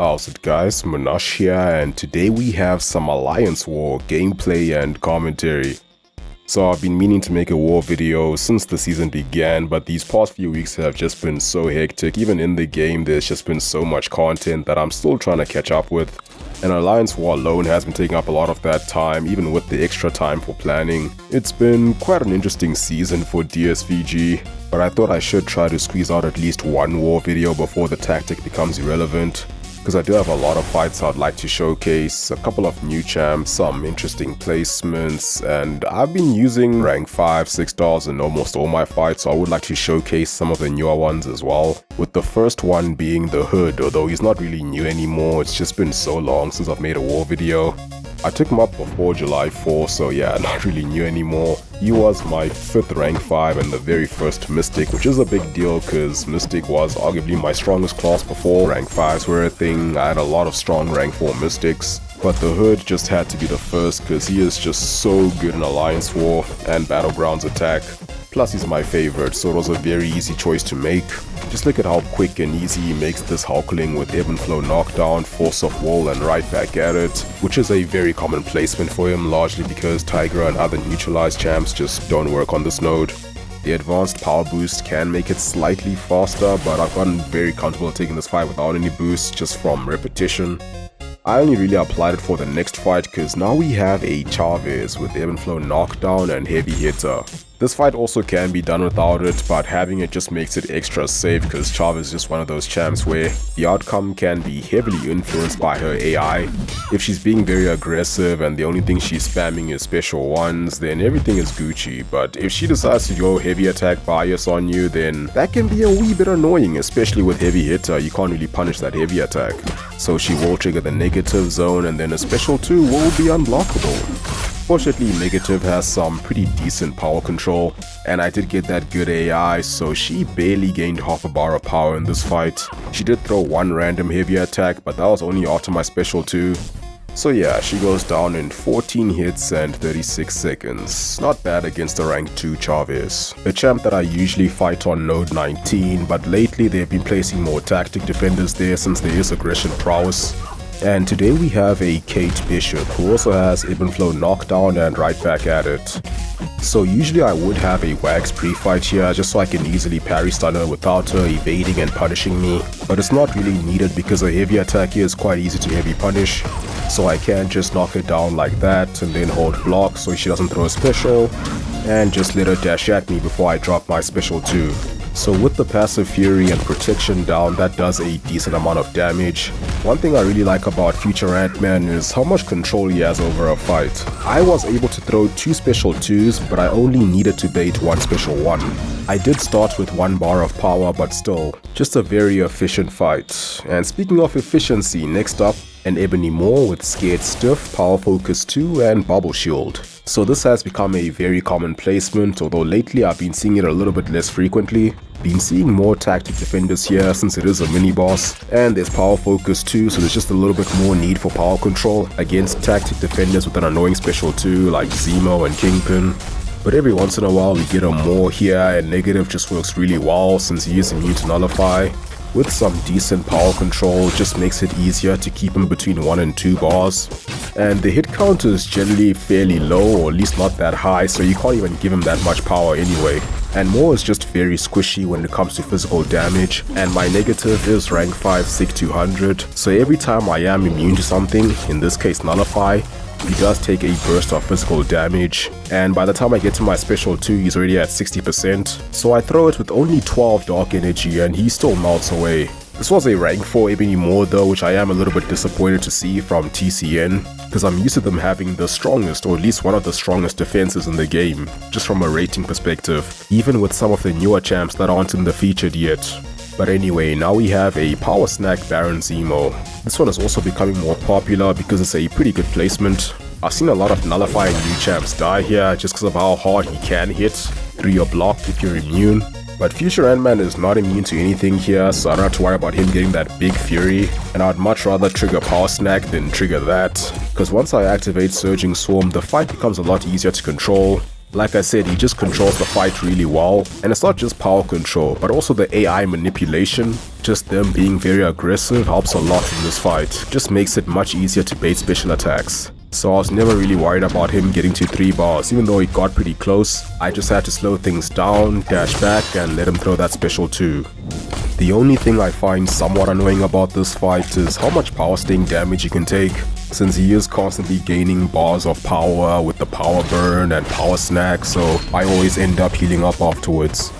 How's it guys, Munash here, and today we have some Alliance War gameplay and commentary. So I've been meaning to make a war video since the season began, but these past few weeks have just been so hectic. Even in the game there's just been so much content that I'm still trying to catch up with. And Alliance War alone has been taking up a lot of that time, even with the extra time for planning. It's been quite an interesting season for DSVG, but I thought I should try to squeeze out at least one war video before the tactic becomes irrelevant. Because I do have a lot of fights I'd like to showcase, a couple of new champs, some interesting placements, and I've been using rank 5, 6 stars in almost all my fights, so I would like to showcase some of the newer ones as well. With the first one being the Hood, although he's not really new anymore, it's just been so long since I've made a war video. I took him up before July 4, so yeah, not really new anymore. He was my 5th rank 5 and the very first Mystic, which is a big deal because Mystic was arguably my strongest class before rank 5s were a thing. I had a lot of strong rank 4 Mystics, but the Hood just had to be the first because he is just so good in Alliance War and Battlegrounds attack. Plus he's my favorite, so it was a very easy choice to make. Just look at how quick and easy he makes this Hulkling with Ebb and Flow knockdown, Force of Will and right back at it, which is a very common placement for him, largely because Tigra and other neutralized champs just don't work on this node. The advanced power boost can make it slightly faster, but I've gotten very comfortable taking this fight without any boosts just from repetition. I only really applied it for the next fight because now we have a Chavez with Ebb and Flow knockdown and heavy hitter. This fight also can be done without it, but having it just makes it extra safe because Chavez is just one of those champs where the outcome can be heavily influenced by her AI. If she's being very aggressive and the only thing she's spamming is special ones, then everything is Gucci, but if she decides to go heavy attack bias on you, then that can be a wee bit annoying, especially with heavy hitter. You can't really punish that heavy attack. So she will trigger the negative zone and then a special 2 will be unblockable. Fortunately, Negative has some pretty decent power control, and I did get that good AI, so she barely gained half a bar of power in this fight. She did throw one random heavy attack, but that was only after my special 2. So yeah, she goes down in 14 hits and 36 seconds. Not bad against a rank 2 Chavez. A champ that I usually fight on node 19, but lately they've been placing more tactic defenders there since there is aggression prowess. And today we have a Kate Bishop who also has Ebb and Flow knockdown and right back at it. So usually I would have a Wags pre-fight here just so I can easily parry stun her without her evading and punishing me, but it's not really needed because a heavy attack here is quite easy to heavy punish, so I can just knock her down like that and then hold block so she doesn't throw a special and just let her dash at me before I drop my special 2. So with the passive fury and protection down, that does a decent amount of damage. One thing I really like about Future Ant-Man is how much control he has over a fight. I was able to throw 2 special 2s, but I only needed to bait 1 special 1. I did start with 1 bar of power, but still, just a very efficient fight. And speaking of efficiency, next up, an Ebony Moore with Scared Stiff, Power Focus 2 and Bubble Shield. So this has become a very common placement, although lately I've been seeing it a little bit less frequently. Been seeing more tactic defenders here since it is a mini boss, and there's Power Focus 2, so there's just a little bit more need for power control against tactic defenders with an annoying special 2 like Zemo and Kingpin. But every once in a while we get a Moore here, and Negative just works really well since he is immune to nullify. With some decent power control, just makes it easier to keep him between 1 and 2 bars. And the hit count is generally fairly low, or at least not that high, so you can't even give him that much power anyway. And Moore is just very squishy when it comes to physical damage, and my Negative is rank 5 6200, so every time I am immune to something, in this case nullify, he does take a burst of physical damage, and by the time I get to my special 2 he's already at 60%, so I throw it with only 12 dark energy and he still melts away. This was a rank 4 Ebony Moore though, which I am a little bit disappointed to see from TCN, because I'm used to them having the strongest, or at least one of the strongest defenses in the game, just from a rating perspective, even with some of the newer champs that aren't in the featured yet. But anyway, now we have a Power Snack Baron Zemo. This one is also becoming more popular because it's a pretty good placement. I've seen a lot of nullifying new champs die here just because of how hard he can hit through your block if you're immune. But Future Ant-Man is not immune to anything here, so I don't have to worry about him getting that big fury, and I'd much rather trigger Power Snack than trigger that, because once I activate Surging Swarm, the fight becomes a lot easier to control. Like I said, he just controls the fight really well, and it's not just power control, but also the AI manipulation. Just them being very aggressive helps a lot in this fight, just makes it much easier to bait special attacks. So I was never really worried about him getting to 3 bars, even though he got pretty close. I just had to slow things down, dash back, and let him throw that special 2. The only thing I find somewhat annoying about this fight is how much power sting damage he can take, since he is constantly gaining bars of power with the power burn and power snack, so I always end up healing up afterwards.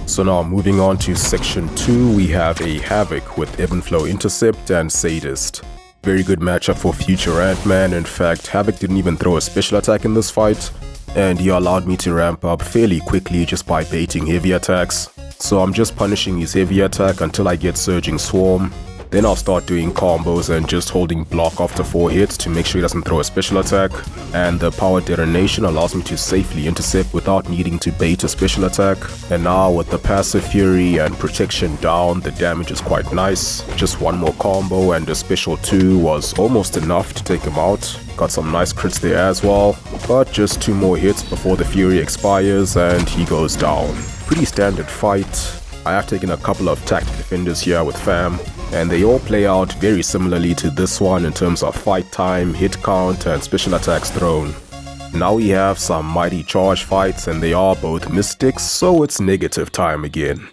So now moving on to section 2, we have a Havok with Ebb and Flow Intercept and Sadist. Very good matchup for future Ant-Man. In fact, Havok didn't even throw a special attack in this fight, and he allowed me to ramp up fairly quickly just by baiting heavy attacks. So I'm just punishing his heavy attack until I get Surging Swarm. Then I'll start doing combos and just holding block after 4 hits to make sure he doesn't throw a special attack. And the power detonation allows me to safely intercept without needing to bait a special attack. And now with the passive fury and protection down, the damage is quite nice. Just one more combo and a special 2 was almost enough to take him out. Got some nice crits there as well, but just 2 more hits before the fury expires and he goes down. Pretty standard fight. I have taken a couple of tactic defenders here with fam, and they all play out very similarly to this one in terms of fight time, hit count, and special attacks thrown. Now we have some mighty charge fights, and they are both mystics, so it's negative time again.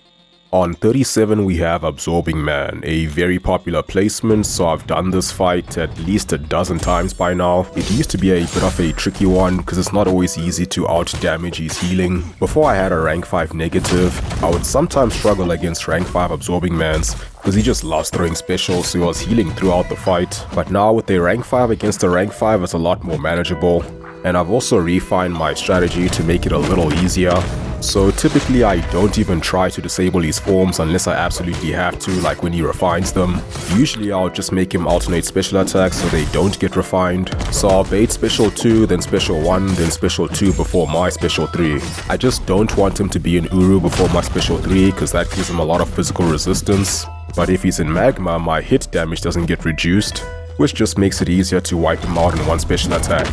On 37 we have Absorbing Man, a very popular placement, so I've done this fight at least a dozen times by now. It used to be a bit of a tricky one because it's not always easy to out damage his healing. Before I had a rank 5 negative, I would sometimes struggle against rank 5 Absorbing Mans because he just loves throwing specials, so he was healing throughout the fight. But now with a rank 5 against a rank 5, it's a lot more manageable. And I've also refined my strategy to make it a little easier. So typically I don't even try to disable his forms unless I absolutely have to, like when he refines them. Usually I'll just make him alternate special attacks so they don't get refined. So I'll bait special 2, then special 1, then special 2 before my special 3. I just don't want him to be in Uru before my special 3 because that gives him a lot of physical resistance. But if he's in Magma, my hit damage doesn't get reduced, which just makes it easier to wipe him out in one special attack.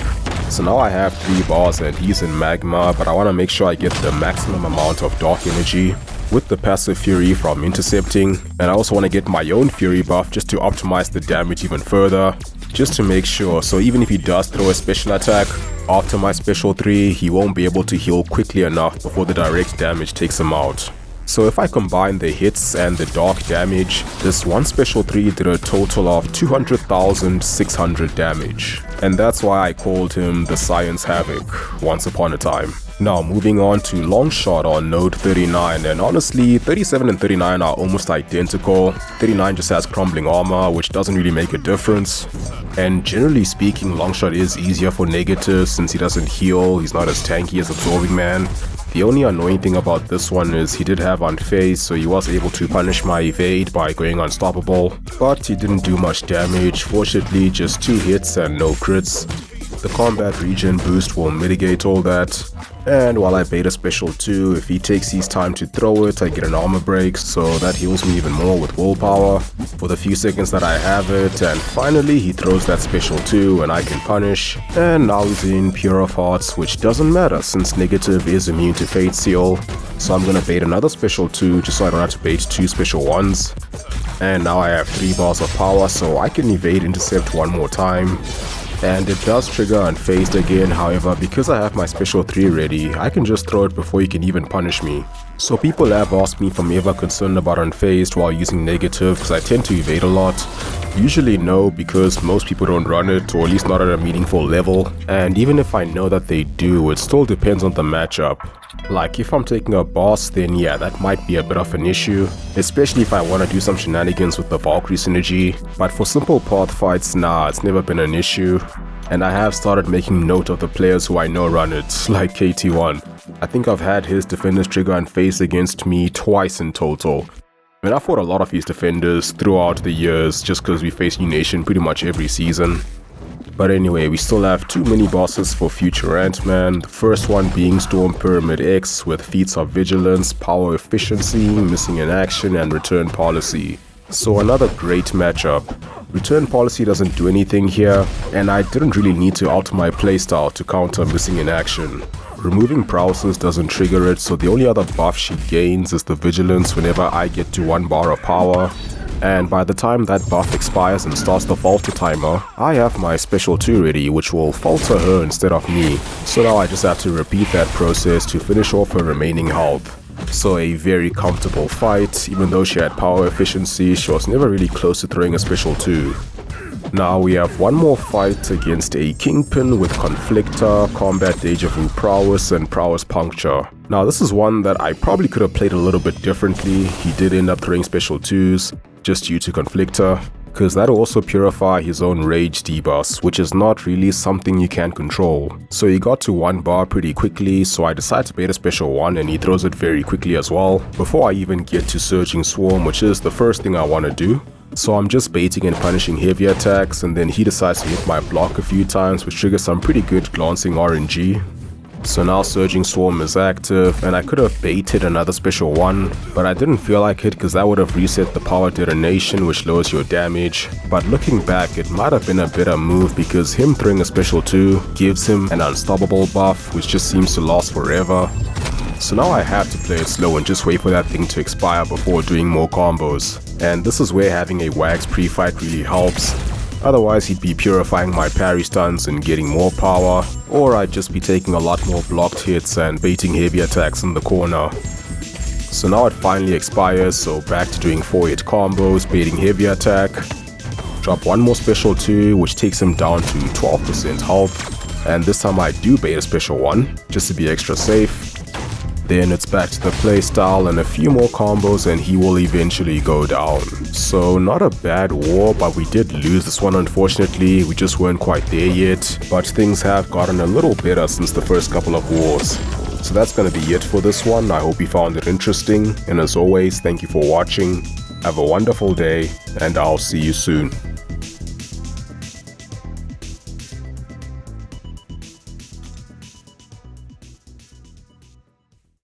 So now I have 3 bars and he's in Magma, but I want to make sure I get the maximum amount of Dark Energy with the passive Fury from intercepting, and I also want to get my own Fury buff just to optimize the damage even further, just to make sure, so even if he does throw a special attack after my special 3, he won't be able to heal quickly enough before the direct damage takes him out. So if I combine the hits and the dark damage, this one special 3 did a total of 200,600 damage. And that's why I called him the Science Havok once upon a time. Now moving on to Longshot on node 39, and honestly 37 and 39 are almost identical. 39 just has Crumbling armor, which doesn't really make a difference. And generally speaking, Longshot is easier for negative since he doesn't heal, he's not as tanky as Absorbing Man. The only annoying thing about this one is he did have Unfazed, so he was able to punish my evade by going unstoppable, but he didn't do much damage. Fortunately, just 2 hits and no crits. The combat regen boost will mitigate all that. And while I bait a special 2, if he takes his time to throw it, I get an armor break, so that heals me even more with willpower for the few seconds that I have it. And finally he throws that special 2 and I can punish, and now he's in Pure of Hearts, which doesn't matter since negative is immune to Fate Seal. So I'm gonna bait another special 2 just so I don't have to bait 2 special 1s. And now I have 3 bars of power, so I can evade intercept one more time. And it does trigger Unfazed again, however, because I have my special 3 ready, I can just throw it before he can even punish me. So people have asked me if I'm ever concerned about Unfazed while using negative because I tend to evade a lot. Usually no, because most people don't run it, or at least not at a meaningful level. And even if I know that they do, it still depends on the matchup. Like if I'm taking a boss, then yeah, that might be a bit of an issue, especially if I want to do some shenanigans with the Valkyrie synergy. But for simple path fights, nah, it's never been an issue. And I have started making note of the players who I know run it, like KT1. I think I've had his defenders trigger Unfazed against me twice in total. I mean, I fought a lot of his defenders throughout the years just because we face New Nation pretty much every season. But anyway, we still have 2 mini-bosses for future Ant-Man, the first one being Storm Pyramid X with feats of Vigilance, Power Efficiency, Missing in Action, and Return Policy. So another great matchup. Return Policy doesn't do anything here, and I didn't really need to alter my playstyle to counter Missing in Action. Removing Prowess doesn't trigger it, so the only other buff she gains is the Vigilance whenever I get to 1 bar of power. And by the time that buff expires and starts the falter timer, I have my special 2 ready, which will falter her instead of me. So now I just have to repeat that process to finish off her remaining health. So a very comfortable fight. Even though she had power efficiency, she was never really close to throwing a special 2. Now we have one more fight against a Kingpin with Conflictor, Combat Deja Vu Prowess, and Prowess Puncture. Now this is one that I probably could have played a little bit differently. He did end up throwing special 2s, just due to Conflictor, because that'll also purify his own rage debuffs, which is not really something you can control. So he got to 1 bar pretty quickly, so I decided to bait a special 1 and he throws it very quickly as well, before I even get to Surging Swarm, which is the first thing I want to do. So I'm just baiting and punishing heavy attacks, and then he decides to hit my block a few times, which triggers some pretty good glancing RNG. So now Surging Swarm is active, and I could have baited another special 1, but I didn't feel like it because that would have reset the power detonation, which lowers your damage. But looking back, it might have been a better move because him throwing a special 2 gives him an unstoppable buff, which just seems to last forever. So now I have to play it slow and just wait for that thing to expire before doing more combos. And this is where having a Wags pre-fight really helps. Otherwise he'd be purifying my parry stuns and getting more power, or I'd just be taking a lot more blocked hits and baiting heavy attacks in the corner. So now it finally expires, so back to doing 4-hit combos, baiting heavy attack. Drop one more special 2, which takes him down to 12% health, and this time I do bait a special 1, just to be extra safe. Then it's back to the playstyle and a few more combos and he will eventually go down. So not a bad war, but we did lose this one unfortunately. We just weren't quite there yet, but things have gotten a little better since the first couple of wars. So that's gonna be it for this one. I hope you found it interesting, and as always, thank you for watching. Have a wonderful day, and I'll see you soon.